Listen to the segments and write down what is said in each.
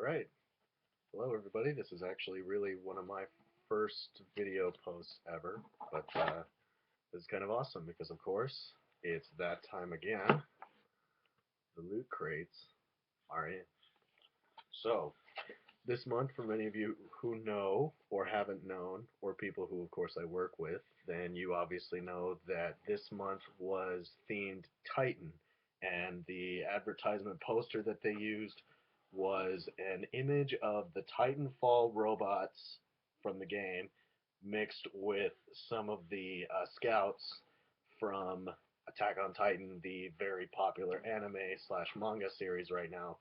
Alright, hello everybody. This is actually really one of my first video posts ever, but this is kind of awesome because, of course, it's that time again. The loot crates are in. So, this month, for many of you who know or haven't known, or people who, of course, I work with, then you obviously know that this month was themed Titan, and the advertisement poster that they used was an image of the Titanfall robots from the game mixed with some of the scouts from Attack on Titan, the very popular anime slash manga series right now,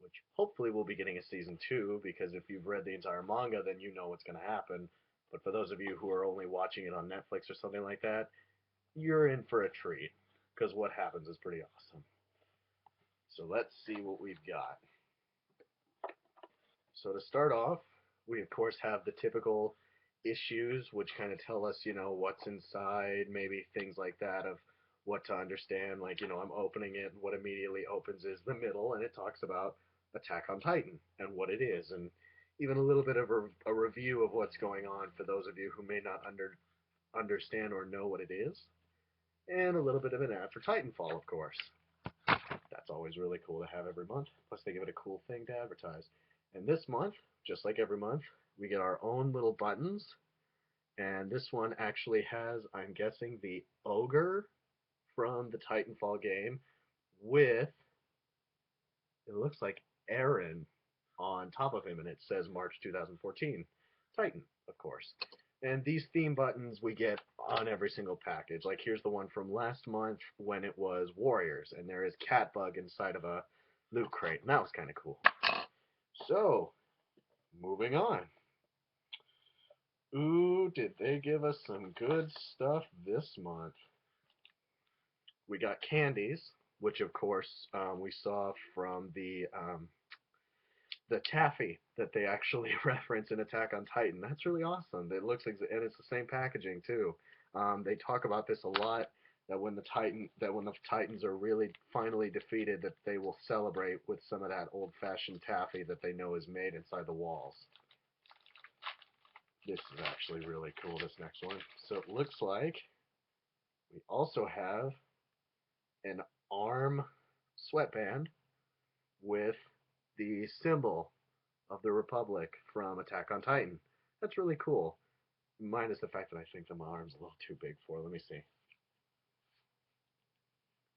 which hopefully will be getting a season 2, because if you've read the entire manga, then you know what's going to happen. But for those of you who are only watching it on Netflix or something like that, you're in for a treat, because what happens is pretty awesome. So let's see what we've got. So to start off, we of course have the typical issues, which kind of tell us, what's inside, maybe things like that of what to understand. Like, I'm opening it, and what immediately opens is the middle, and it talks about Attack on Titan and what it is, and even a little bit of a review of what's going on for those of you who may not understand or know what it is, and a little bit of an ad for Titanfall, of course. That's always really cool to have every month. Plus, they give it a cool thing to advertise. And this month, just like every month, we get our own little buttons. And this one actually has, I'm guessing, the ogre from the Titanfall game with, it looks like Aaron on top of him, and it says March 2014. Titan, of course. And these theme buttons we get on every single package. Like, here's the one from last month when it was Warriors, and there is Catbug inside of a loot crate, and that was kind of cool. So, moving on. Ooh, did they give us some good stuff this month? We got candies, which of course we saw from the taffy that they actually reference in Attack on Titan. That's really awesome. It looks and it's the same packaging too. They talk about this a lot, that when the Titans are really finally defeated, that they will celebrate with some of that old-fashioned taffy that they know is made inside the walls. This is actually really cool, this next one. So it looks like we also have an arm sweatband with the symbol of the Republic from Attack on Titan. That's really cool. Minus the fact that I think my arm's a little too big for it. Let me see.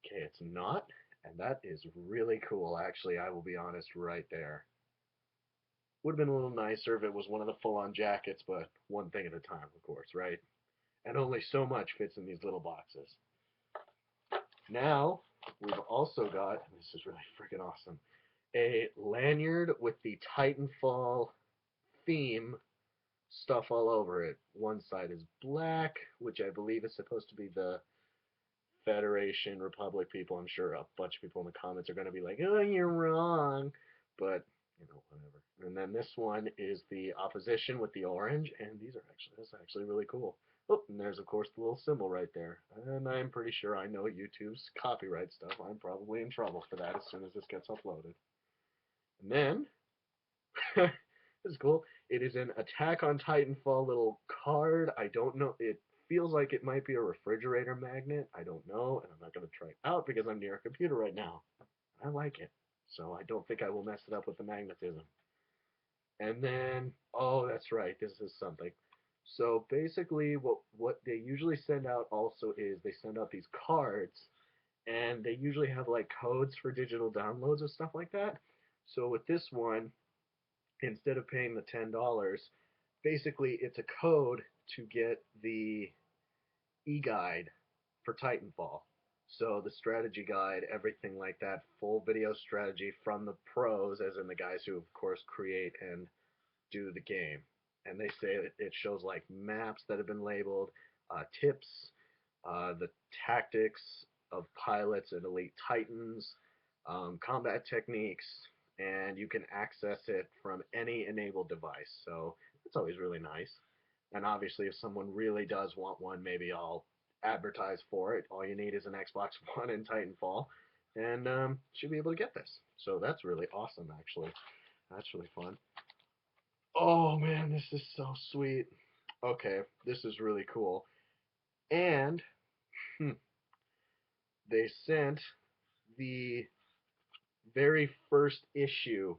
Okay, it's not, and that is really cool. Actually, I will be honest right there. Would have been a little nicer if it was one of the full-on jackets, but one thing at a time, of course, right? And only so much fits in these little boxes. Now, we've also got, and this is really freaking awesome, a lanyard with the Titanfall theme stuff all over it. One side is black, which I believe is supposed to be the Federation Republic people. I'm sure a bunch of people in the comments are going to be like, oh, you're wrong. But, whatever. And then this one is the opposition with the orange, and that's actually really cool. Oh, and there's, of course, the little symbol right there. And I'm pretty sure I know YouTube's copyright stuff. I'm probably in trouble for that as soon as this gets uploaded. And then, this is cool. It is an Attack on Titanfall little card. I don't know. It feels like it might be a refrigerator magnet. I don't know, and I'm not going to try it out because I'm near a computer right now. I like it, so I don't think I will mess it up with the magnetism. And then, oh, that's right. This is something. So basically, what they usually send out also is they send out these cards, and they usually have like codes for digital downloads and stuff like that. So with this one, instead of paying the $10, basically it's a code to get the e-guide for Titanfall. So the strategy guide, everything like that, full video strategy from the pros, as in the guys who, of course, create and do the game. And they say it shows like maps that have been labeled, tips, the tactics of pilots and elite titans, combat techniques, and you can access it from any enabled device. So it's always really nice. And obviously, if someone really does want one, maybe I'll advertise for it. All you need is an Xbox One and Titanfall, and should be able to get this. So that's really awesome, actually. That's really fun. Oh man, this is so sweet. Okay, this is really cool. And hmm, they sent the very first issue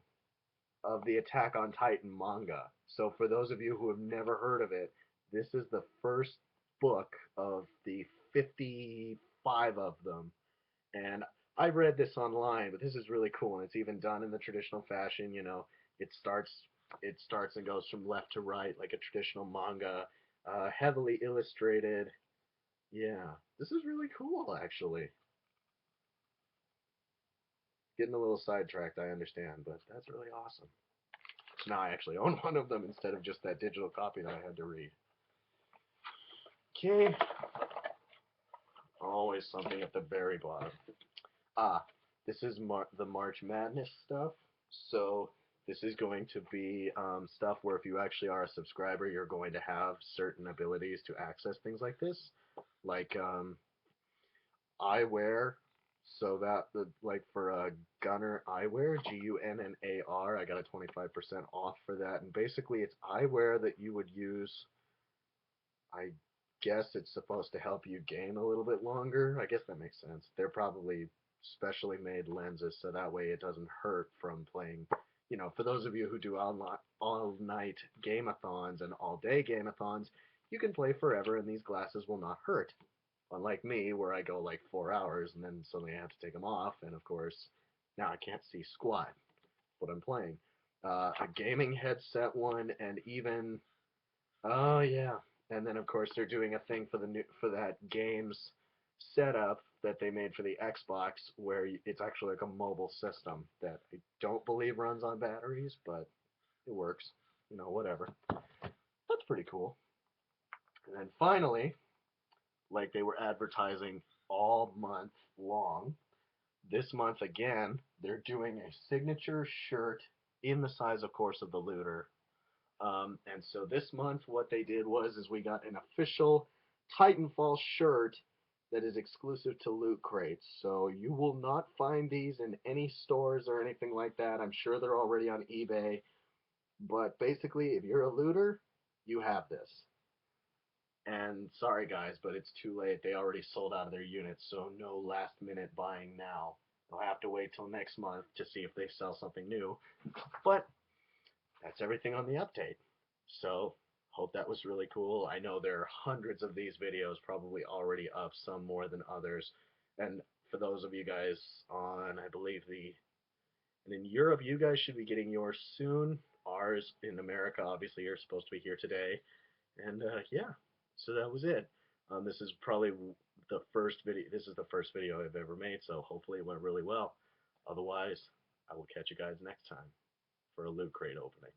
of the Attack on Titan manga. So for those of you who have never heard of it, this is the first book of the 55 of them. And I read this online, but this is really cool, and it's even done in the traditional fashion. It starts it starts and goes from left to right like a traditional manga, heavily illustrated. Yeah, this is really cool, actually. Getting a little sidetracked, I understand, but that's really awesome. So now I actually own one of them instead of just that digital copy that I had to read. Okay, always something at the very bottom. Ah, this is the March Madness stuff. So this is going to be stuff where if you actually are a subscriber, you're going to have certain abilities to access things like this, like eyewear. So that the like for Gunner eyewear, Gunnar, I got a 25% off for that, and basically it's eyewear that you would use. I guess it's supposed to help you game a little bit longer. I guess that makes sense. They're probably specially made lenses so that way it doesn't hurt from playing. For those of you who do all night gameathons and all day gameathons, you can play forever and these glasses will not hurt. Unlike me, where I go like 4 hours and then suddenly I have to take them off, and of course, now I can't see squat what I'm playing. A gaming headset one, and even oh yeah. And then of course they're doing a thing for that games setup that they made for the Xbox where it's actually like a mobile system that I don't believe runs on batteries, but it works. Whatever. That's pretty cool. And then finally, like they were advertising all month long, this month again, they're doing a signature shirt in the size, of course, of the looter. And so this month, what they did is we got an official Titanfall shirt that is exclusive to Loot Crates. So you will not find these in any stores or anything like that. I'm sure they're already on eBay. But basically, if you're a looter, you have this. And sorry guys, but it's too late. They already sold out of their units, so no last minute buying now. I'll have to wait till next month to see if they sell something new. But that's everything on the update. So, hope that was really cool. I know there are hundreds of these videos probably already up, some more than others. And for those of you guys on, I believe and in Europe, you guys should be getting yours soon. Ours in America, obviously, you're supposed to be here today. And yeah, so that was it. This is probably the first video. This is the first video I've ever made, so hopefully it went really well. Otherwise, I will catch you guys next time for a loot crate opening.